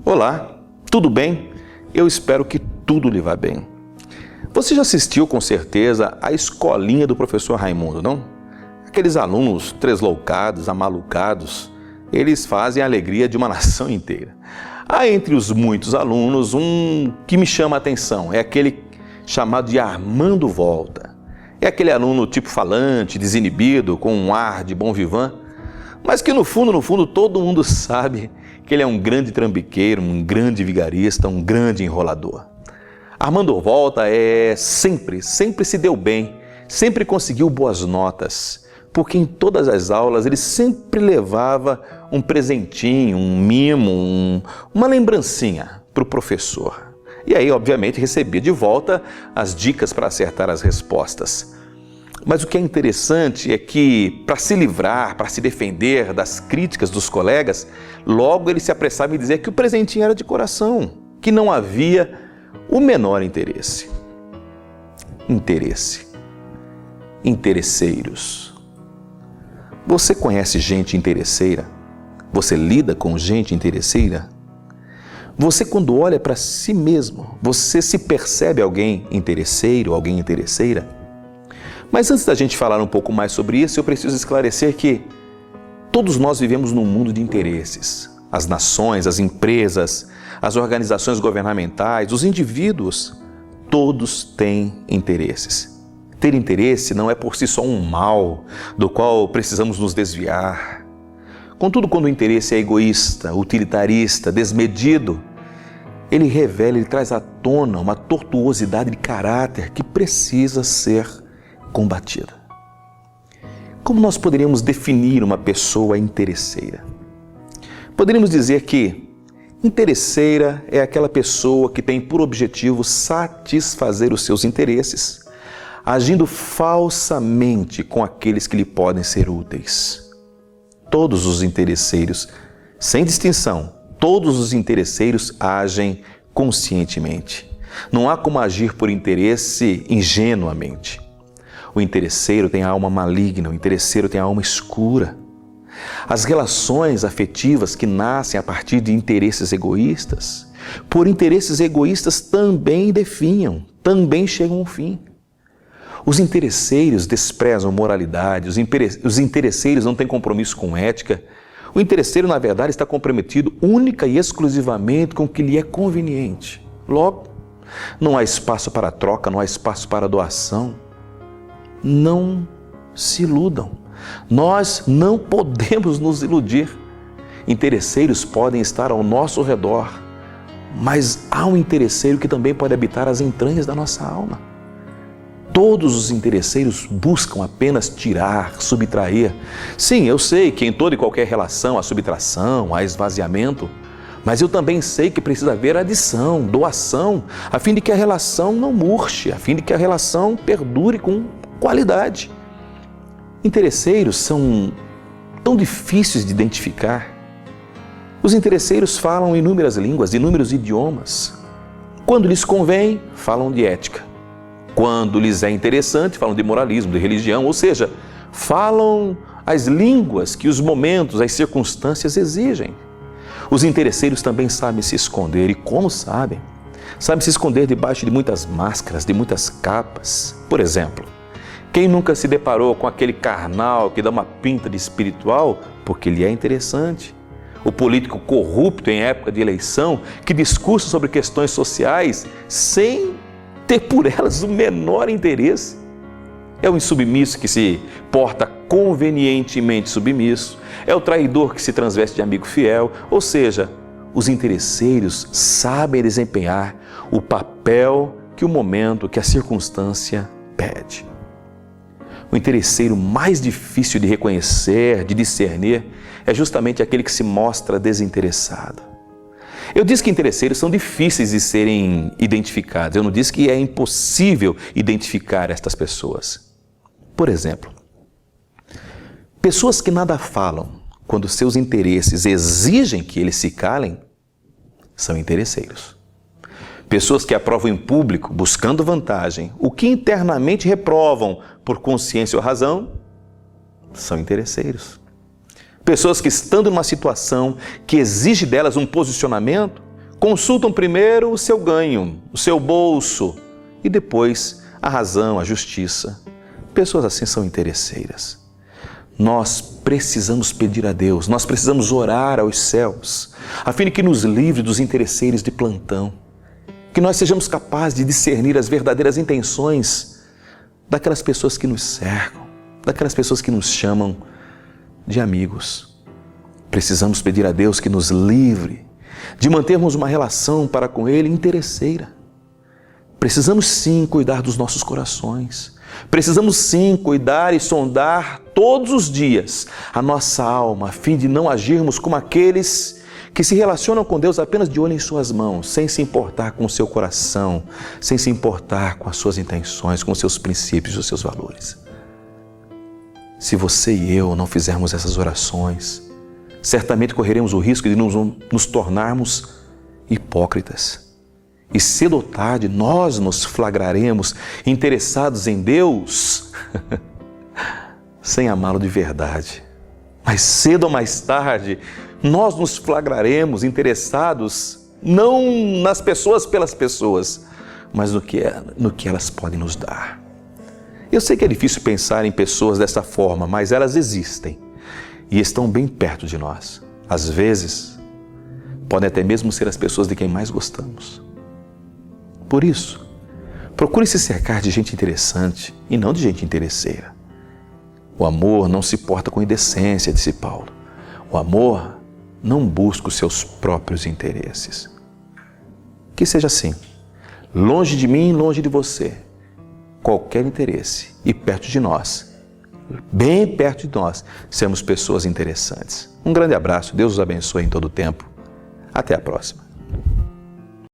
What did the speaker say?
Olá, tudo bem? Eu espero que tudo lhe vá bem. Você já assistiu com certeza à escolinha do professor Raimundo, não? Aqueles alunos tresloucados, amalucados, eles fazem a alegria de uma nação inteira. Há entre os muitos alunos um que me chama a atenção, é aquele chamado de Armando Volta. É aquele aluno tipo falante, desinibido, com um ar de bom vivant, mas que no fundo todo mundo sabe que ele é um grande trambiqueiro, um grande vigarista, um grande enrolador. Armando Volta sempre se deu bem, sempre conseguiu boas notas, porque em todas as aulas ele sempre levava um presentinho, um mimo, uma lembrancinha para o professor. E aí, obviamente, recebia de volta as dicas para acertar as respostas. Mas o que é interessante é que, para se livrar, para se defender das críticas dos colegas, logo ele se apressava em dizer que o presentinho era de coração, que não havia o menor interesse. Interesseiros. Você conhece gente interesseira? Você lida com gente interesseira? Você, quando olha para si mesmo, você se percebe alguém interesseiro, alguém interesseira? Mas antes da gente falar um pouco mais sobre isso, eu preciso esclarecer que todos nós vivemos num mundo de interesses. As nações, as empresas, as organizações governamentais, os indivíduos, todos têm interesses. Ter interesse não é por si só um mal do qual precisamos nos desviar. Contudo, quando o interesse é egoísta, utilitarista, desmedido, ele revela, ele traz à tona uma tortuosidade de caráter que precisa ser combatida. Como nós poderíamos definir uma pessoa interesseira? Poderíamos dizer que interesseira é aquela pessoa que tem por objetivo satisfazer os seus interesses, agindo falsamente com aqueles que lhe podem ser úteis. Todos os interesseiros, sem distinção, todos os interesseiros agem conscientemente. Não há como agir por interesse ingenuamente. O interesseiro tem a alma maligna, o interesseiro tem a alma escura. As relações afetivas que nascem a partir de interesses egoístas, por interesses egoístas também definham, também chegam ao fim. Os interesseiros desprezam moralidade, os interesseiros não têm compromisso com ética. O interesseiro, na verdade, está comprometido única e exclusivamente com o que lhe é conveniente. Logo, não há espaço para troca, não há espaço para doação. Não se iludam. Nós não podemos nos iludir. Interesseiros podem estar ao nosso redor, mas há um interesseiro que também pode habitar as entranhas da nossa alma. Todos os interesseiros buscam apenas tirar, subtrair. Sim, eu sei que em toda e qualquer relação há subtração, há esvaziamento, mas eu também sei que precisa haver adição, doação, a fim de que a relação não murche, a fim de que a relação perdure com qualidade. Interesseiros são tão difíceis de identificar. Os interesseiros falam inúmeras línguas, inúmeros idiomas. Quando lhes convém, falam de ética. Quando lhes é interessante, falam de moralismo, de religião, ou seja, falam as línguas que os momentos, as circunstâncias exigem. Os interesseiros também sabem se esconder, e como sabem? Sabem se esconder debaixo de muitas máscaras, de muitas capas. Por exemplo, quem nunca se deparou com aquele carnal que dá uma pinta de espiritual porque lhe é interessante? O político corrupto em época de eleição que discursa sobre questões sociais sem ter por elas o menor interesse. É o insubmisso que se porta convenientemente submisso. É o traidor que se transveste de amigo fiel. Ou seja, os interesseiros sabem desempenhar o papel que o momento, que a circunstância pede. O interesseiro mais difícil de reconhecer, de discernir, é justamente aquele que se mostra desinteressado. Eu disse que interesseiros são difíceis de serem identificados. Eu não disse que é impossível identificar estas pessoas. Por exemplo, pessoas que nada falam quando seus interesses exigem que eles se calem, são interesseiros. Pessoas que aprovam em público, buscando vantagem, o que internamente reprovam por consciência ou razão, são interesseiros. Pessoas que, estando numa situação que exige delas um posicionamento, consultam primeiro o seu ganho, o seu bolso e depois a razão, a justiça. Pessoas assim são interesseiras. Nós precisamos pedir a Deus, nós precisamos orar aos céus, a fim de que nos livre dos interesseiros de plantão, que nós sejamos capazes de discernir as verdadeiras intenções daquelas pessoas que nos cercam, daquelas pessoas que nos chamam de amigos. Precisamos pedir a Deus que nos livre de mantermos uma relação para com Ele interesseira. Precisamos sim cuidar dos nossos corações. Precisamos sim cuidar e sondar todos os dias a nossa alma, a fim de não agirmos como aqueles que se relacionam com Deus apenas de olho em suas mãos, sem se importar com o seu coração, sem se importar com as suas intenções, com os seus princípios e os seus valores. Se você e eu não fizermos essas orações, certamente correremos o risco de nos tornarmos hipócritas. E cedo ou tarde nós nos flagraremos interessados em Deus sem amá-lo de verdade. Mas cedo ou mais tarde nós nos flagraremos interessados não nas pessoas pelas pessoas, mas no que elas podem nos dar. Eu sei que é difícil pensar em pessoas dessa forma, mas elas existem e estão bem perto de nós. Às vezes, podem até mesmo ser as pessoas de quem mais gostamos. Por isso, procure se cercar de gente interessante e não de gente interesseira. O amor não se porta com indecência, disse Paulo. O amor não busca os seus próprios interesses. Que seja assim. Longe de mim, longe de você, qualquer interesse. E perto de nós, bem perto de nós, sermos pessoas interessantes. Um grande abraço. Deus os abençoe em todo o tempo. Até a próxima.